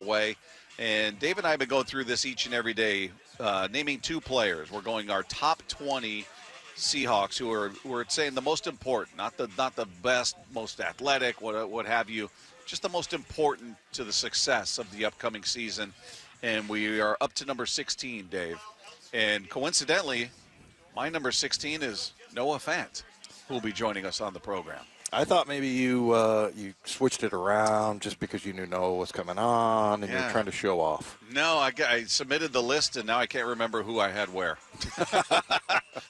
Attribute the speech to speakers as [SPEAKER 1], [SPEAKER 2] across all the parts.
[SPEAKER 1] way. And Dave and I have been going through this each and every day, naming 2 players. We're going our top 20 Seahawks who are saying the most important, not the best, most athletic, what have you, just the most important to the success of the upcoming season. And we are up to number 16, Dave. And coincidentally, my number 16 is Noah Fant, who will be joining us on the program.
[SPEAKER 2] I thought maybe you switched it around just because you knew Noah was coming on and you were trying to show off.
[SPEAKER 1] No, I submitted the list, and now I can't remember who I had where.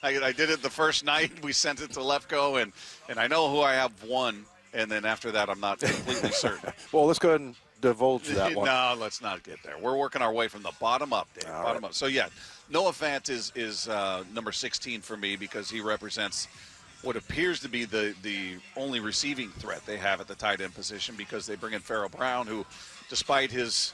[SPEAKER 1] I did it the first night. We sent it to Lefko, and I know who I have one, and then after that I'm not completely certain.
[SPEAKER 2] Well, let's go ahead and divulge that one.
[SPEAKER 1] No, let's not get there. We're working our way from the bottom up, Dave. Bottom up. So, yeah, Noah Fant is number 16 for me because he represents – what appears to be the only receiving threat they have at the tight end position, because they bring in Farrell Brown, who, despite his,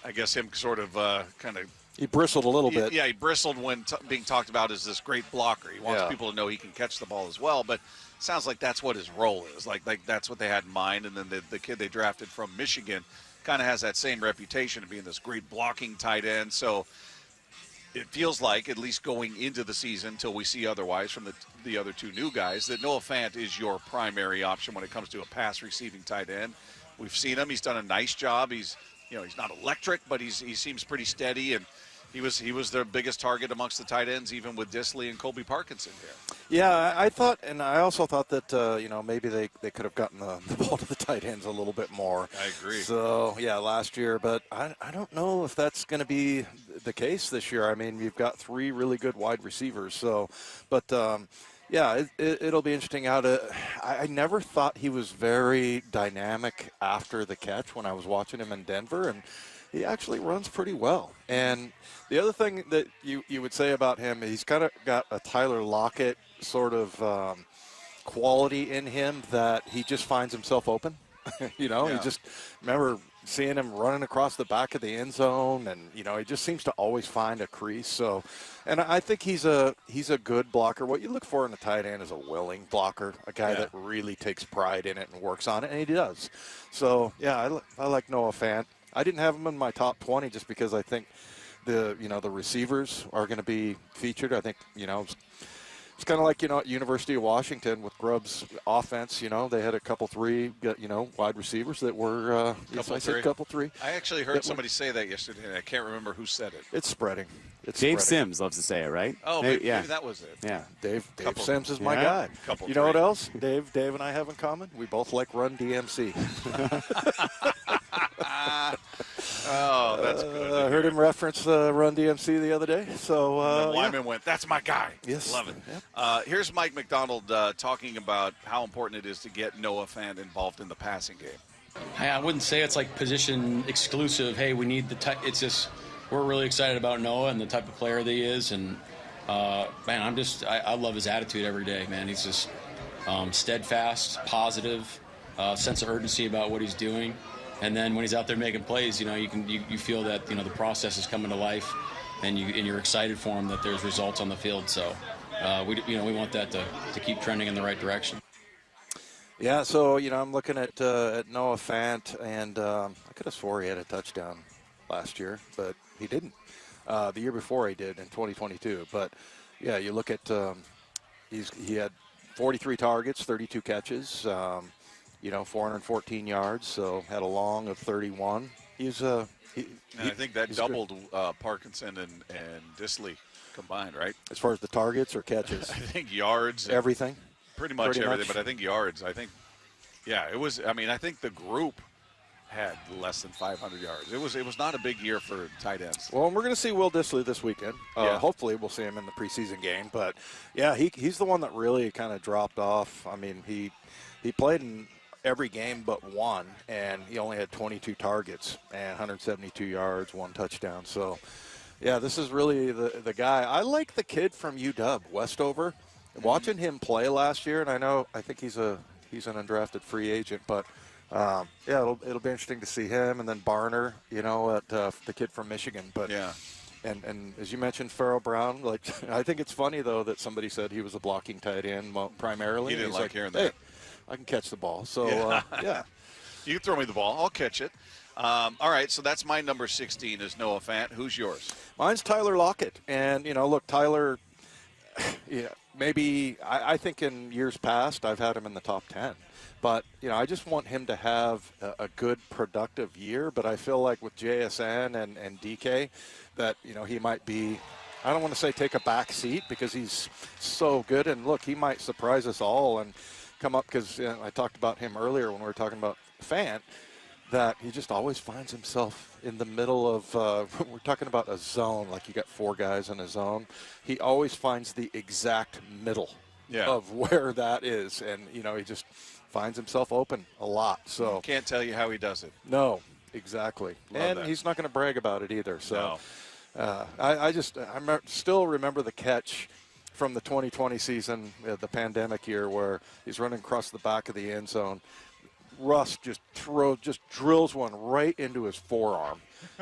[SPEAKER 1] I guess him sort of kind of.
[SPEAKER 2] He bristled a little bit.
[SPEAKER 1] Yeah, he bristled when being talked about as this great blocker. He wants people to know he can catch the ball as well, but it sounds like that's what his role is. Like that's what they had in mind. And then the kid they drafted from Michigan kind of has that same reputation of being this great blocking tight end. So it feels like, at least going into the season, until we see otherwise from the other 2 new guys, that Noah Fant is your primary option when it comes to a pass receiving tight end. We've seen him; he's done a nice job. He's not electric, but he seems pretty steady, and he was their biggest target amongst the tight ends, even with Disley and Colby Parkinson here.
[SPEAKER 2] Yeah, I thought, and I also thought that maybe they could have gotten the ball to the tight ends a little bit more.
[SPEAKER 1] I agree.
[SPEAKER 2] So yeah, last year, but I don't know if that's going to be the case this year. I mean, you've got 3 really good wide receivers. So, but yeah, it'll be interesting how to. I never thought he was very dynamic after the catch when I was watching him in Denver, and he actually runs pretty well. And the other thing that you would say about him, he's kind of got a Tyler Lockett sort of quality in him, that he just finds himself open. He just, remember seeing him running across the back of the end zone, and he just seems to always find a crease. So, and I think he's a good blocker. What you look for in a tight end is a willing blocker, a guy that really takes pride in it and works on it, and he does. So yeah, I like Noah Fant. I didn't have him in my top 20 just because I think the receivers are going to be featured. I think it's kind of like at University of Washington with Grubb's offense. They had a couple 3 wide receivers that were couple 3.
[SPEAKER 1] I actually heard somebody say that yesterday, and I can't remember who said it.
[SPEAKER 2] It's spreading.
[SPEAKER 3] Dave Sims loves to say it, right?
[SPEAKER 1] Oh, maybe that was it.
[SPEAKER 3] Yeah,
[SPEAKER 2] Dave Sims is my guy. You know what else Dave and I have in common? We both like Run DMC.
[SPEAKER 1] Oh, that's good.
[SPEAKER 2] I heard him reference Run DMC the other day. So
[SPEAKER 1] Wyman went, "That's my guy."
[SPEAKER 2] Yes.
[SPEAKER 1] Love it.
[SPEAKER 2] Yep.
[SPEAKER 1] Here's Mike McDonald talking about how important it is to get Noah Fant involved in the passing game.
[SPEAKER 4] I wouldn't say it's like position exclusive. Hey, we need it's just we're really excited about Noah and the type of player that he is. And, man, I love his attitude every day, man. He's just steadfast, positive, sense of urgency about what he's doing. And then when he's out there making plays, you feel that, the process is coming to life, and you're excited for him that there's results on the field. So we want that to keep trending in the right direction.
[SPEAKER 2] Yeah, so, I'm looking at Noah Fant, and I could have swore he had a touchdown last year, but he didn't. The year before he did in 2022. But, yeah, you look at he had 43 targets, 32 catches, 414 yards, so had a long of 31. I
[SPEAKER 1] think that doubled Parkinson and Disley combined, right?
[SPEAKER 2] As far as the targets or catches?
[SPEAKER 1] I think yards.
[SPEAKER 2] Everything?
[SPEAKER 1] Pretty much everything, but I think yards. I think the group had less than 500 yards. It was not a big year for tight ends.
[SPEAKER 2] Well, we're going to see Will Disley this weekend. Hopefully we'll see him in the preseason game. But, yeah, he's the one that really kind of dropped off. I mean, he played in every game but one, and he only had 22 targets and 172 yards, 1 touchdown. So, yeah, this is really the guy. I like the kid from UW, Westover. Watching him play last year, and I think he's an undrafted free agent, but it'll be interesting to see him, and then Barner, at the kid from Michigan. But
[SPEAKER 1] yeah,
[SPEAKER 2] and as you mentioned, Farrell Brown. Like, I think it's funny though that somebody said he was a blocking tight end primarily.
[SPEAKER 1] He didn't like hearing
[SPEAKER 2] hey,
[SPEAKER 1] that.
[SPEAKER 2] I can catch the ball. So yeah.
[SPEAKER 1] You can throw me the ball. I'll catch it. All right, so that's my number 16 is Noah Fant. Who's yours?
[SPEAKER 2] Mine's Tyler Lockett. And, look, Tyler, yeah, maybe I think in years past I've had him in the top 10. But, I just want him to have a good, productive year. But I feel like with JSN and DK that, he might be, I don't want to say take a back seat because he's so good. And, look, he might surprise us all and come up because I talked about him earlier when we were talking about Fant, that he just always finds himself in the middle of, we're talking about a zone, like you got 4 guys in a zone. He always finds the exact middle of where that is. And, he just finds himself open a lot. So
[SPEAKER 1] can't tell you how he does it.
[SPEAKER 2] No, exactly.
[SPEAKER 1] Love that.
[SPEAKER 2] He's not going to brag about it either. So
[SPEAKER 1] No.
[SPEAKER 2] I still remember the catch from the 2020 season, the pandemic year, where he's running across the back of the end zone. Russ just drills one right into his forearm,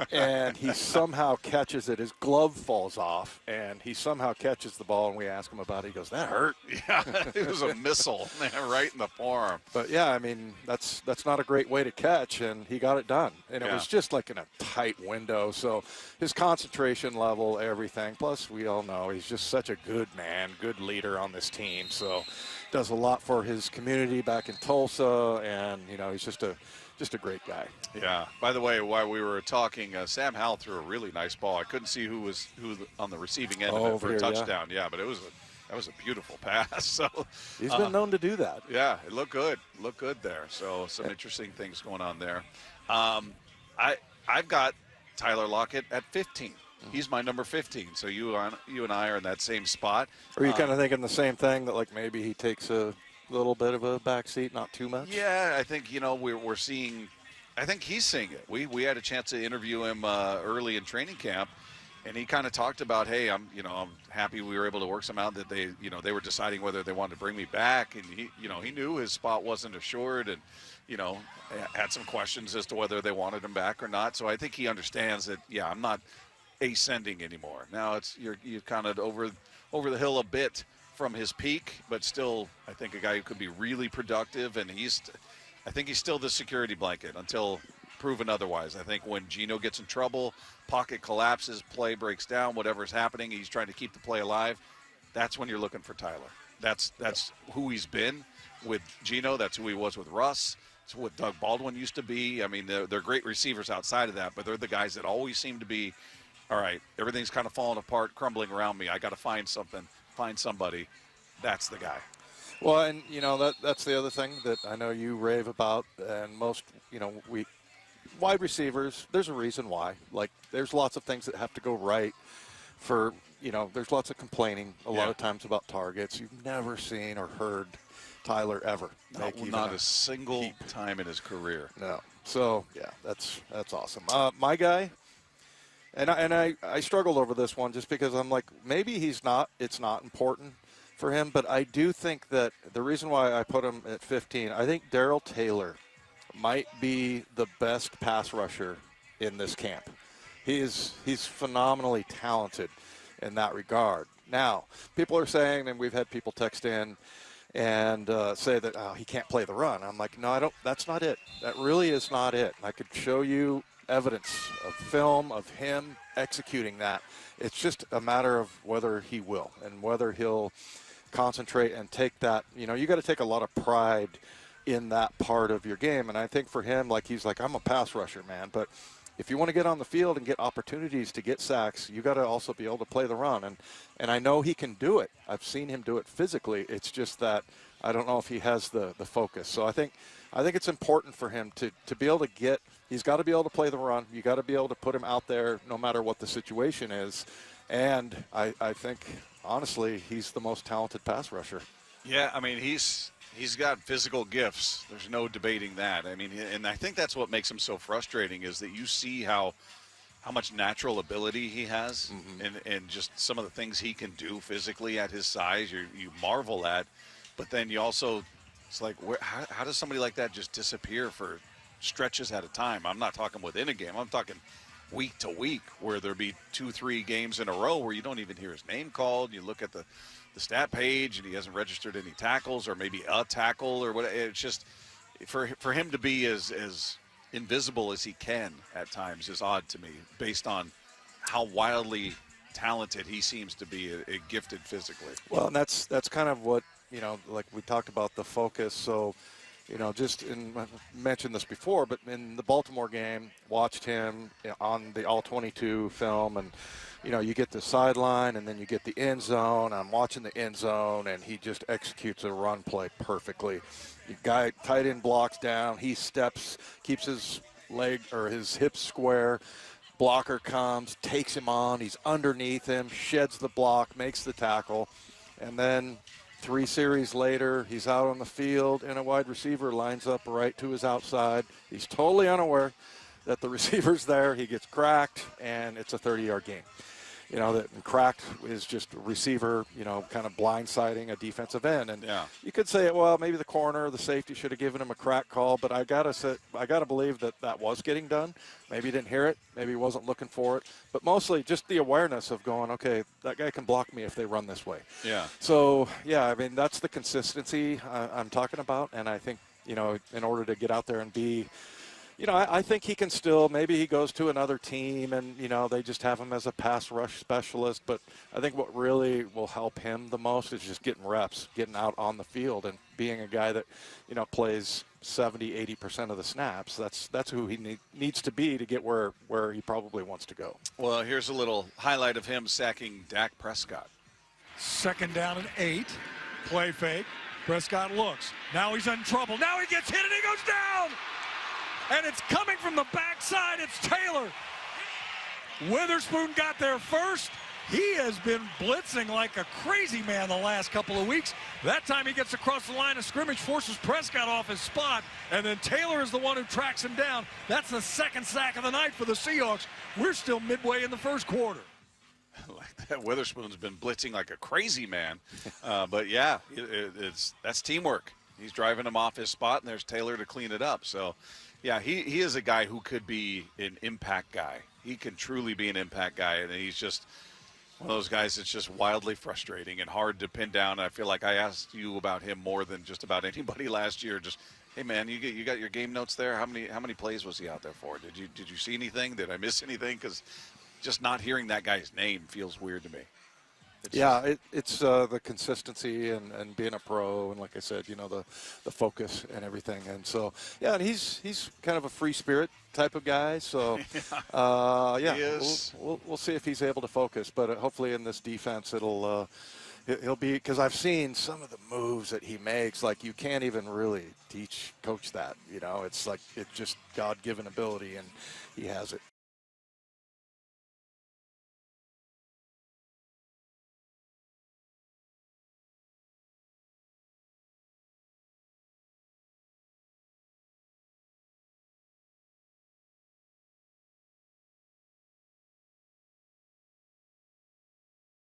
[SPEAKER 2] and he somehow catches it. His glove falls off, and he somehow catches the ball, and we ask him about it. He goes, "That hurt."
[SPEAKER 1] Yeah, it was a missile right in the forearm.
[SPEAKER 2] But, yeah, I mean, that's not a great way to catch, and he got it done. And it was just like in a tight window. So his concentration level, everything. Plus, we all know he's just such a good man, good leader on this team. So does a lot for his community back in Tulsa, and, he's just a great guy.
[SPEAKER 1] Yeah. By the way, while we were talking, Sam Howell threw a really nice ball. I couldn't see who on the receiving end of it for a touchdown. Yeah, but that was a beautiful pass. So
[SPEAKER 2] he's been known to do that.
[SPEAKER 1] Yeah, it looked good. Looked good there. So some interesting things going on there. I've got Tyler Lockett at 15. He's my number 15. So you and I are in that same spot.
[SPEAKER 2] Are you kind of thinking the same thing, that like maybe he takes a little bit of a backseat, not too much?
[SPEAKER 1] Yeah, I think we're seeing. I think he's seeing it. We had a chance to interview him early in training camp, and he kind of talked about, hey, I'm happy we were able to work some out, that they were deciding whether they wanted to bring me back, and he knew his spot wasn't assured, and had some questions as to whether they wanted him back or not. So I think he understands that. Yeah, I'm not ascending anymore. Now you're kind of over the hill a bit from his peak, but still, I think a guy who could be really productive, and I think he's still the security blanket until proven otherwise. I think when Geno gets in trouble, pocket collapses, play breaks down, whatever's happening, he's trying to keep the play alive. That's when you're looking for Tyler. That's who he's been with Geno. That's who he was with Russ. It's what Doug Baldwin used to be. I mean, they're great receivers outside of that, but they're the guys that always seem to be, all right, everything's kind of falling apart, crumbling around me. I got to find somebody. That's the guy.
[SPEAKER 2] Well, and, that's the other thing that I know you rave about, and most, we wide receivers, there's a reason why. Like, there's lots of things that have to go right for, there's lots of complaining a lot of times about targets. You've never seen or heard Tyler ever make
[SPEAKER 1] not a single time in his career.
[SPEAKER 2] No. So, yeah, that's awesome. My guy, and I struggled over this one just because I'm like, maybe it's not important for him, but I do think that the reason why I put him at 15, I think Daryl Taylor might be the best pass rusher in this camp. He's phenomenally talented in that regard. Now, people are saying, and we've had people text in and say that he can't play the run. I'm like, no, that's not it. That really is not it. I could show you evidence of film of him executing that. It's just a matter of whether he will and whether he'll concentrate and take that. You got to take a lot of pride in that part of your game. And I think for him, he's like, I'm a pass rusher, man. But if you want to get on the field and get opportunities to get sacks, you got to also be able to play the run. And I know he can do it. I've seen him do it physically. It's just that I don't know if he has the focus. So I think it's important for him to be able to he's got to be able to play the run. You got to be able to put him out there no matter what the situation is. And I think, honestly, he's the most talented pass rusher.
[SPEAKER 1] Yeah, I mean, he's got physical gifts. There's no debating that. I mean, and I think that's what makes him so frustrating is that you see how much natural ability he has, and just some of the things he can do physically at his size. You marvel at, but then you also, it's like, how does somebody like that just disappear for stretches at a time? I'm not talking within a game. I'm talking week to week, where there'll be 2-3 games in a row where you don't even hear his name called. You look at the stat page and he hasn't registered any tackles, or maybe a tackle or what. It's just for him to be as invisible as he can at times is odd to me, based on how wildly talented he seems to be, gifted physically.
[SPEAKER 2] Well, and that's kind of what, like we talked about the focus. So, I mentioned this before, but in the Baltimore game, watched him on the All-22 film, and, you get the sideline and then you get the end zone. I'm watching the end zone, and he just executes a run play perfectly. The guy, tight end, blocks down. He steps, keeps his leg or his hips square. Blocker comes, takes him on. He's underneath him, sheds the block, makes the tackle, and then 3 series later, he's out on the field, and a wide receiver lines up right to his outside. He's totally unaware that the receiver's there. He gets cracked, and it's a 30-yard gain. That cracked is just a receiver, kind of blindsiding a defensive end. And you could say, well, maybe the corner, the safety should have given him a crack call, but I gotta believe that was getting done. Maybe he didn't hear it. Maybe he wasn't looking for it. But mostly just the awareness of going, okay, that guy can block me if they run this way. Yeah. So, that's the consistency I'm talking about. And I think, in order to get out there and be – I think he can still, maybe he goes to another team and, they just have him as a pass rush specialist. But I think what really will help him the most is just getting reps, getting out on the field and being a guy that, plays 70, 80% of the snaps. That's who he needs to be to get where he probably wants to go.
[SPEAKER 1] Well, here's a little highlight of him sacking Dak Prescott.
[SPEAKER 5] 2nd down and 8. Play fake. Prescott looks. Now he's in trouble. Now he gets hit and he goes down. And it's coming from the backside. It's Taylor. Witherspoon got there first. He has been blitzing like a crazy man the last couple of weeks. That time he gets across the line of scrimmage, forces Prescott off his spot, and then Taylor is the one who tracks him down. That's the 2nd sack of the night for the Seahawks. We're still midway in the 1st quarter.
[SPEAKER 1] Like that, Witherspoon's been blitzing like a crazy man. But, that's teamwork. He's driving him off his spot, and there's Taylor to clean it up. So, yeah, he is a guy who could be an impact guy. He can truly be an impact guy, and he's just one of those guys that's just wildly frustrating and hard to pin down. I feel like I asked you about him more than just about anybody last year. Just, hey, man, you got your game notes there? How many plays was he out there for? Did you see anything? Did I miss anything? Because just not hearing that guy's name feels weird to me.
[SPEAKER 2] It's the consistency and being a pro, and like I said, the focus and everything. And so, and he's kind of a free spirit type of guy. So,
[SPEAKER 1] he is.
[SPEAKER 2] We'll see if he's able to focus. But hopefully in this defense, he'll be, because I've seen some of the moves that he makes. Like, you can't even really coach that. It's like it's just God-given ability, and he has it.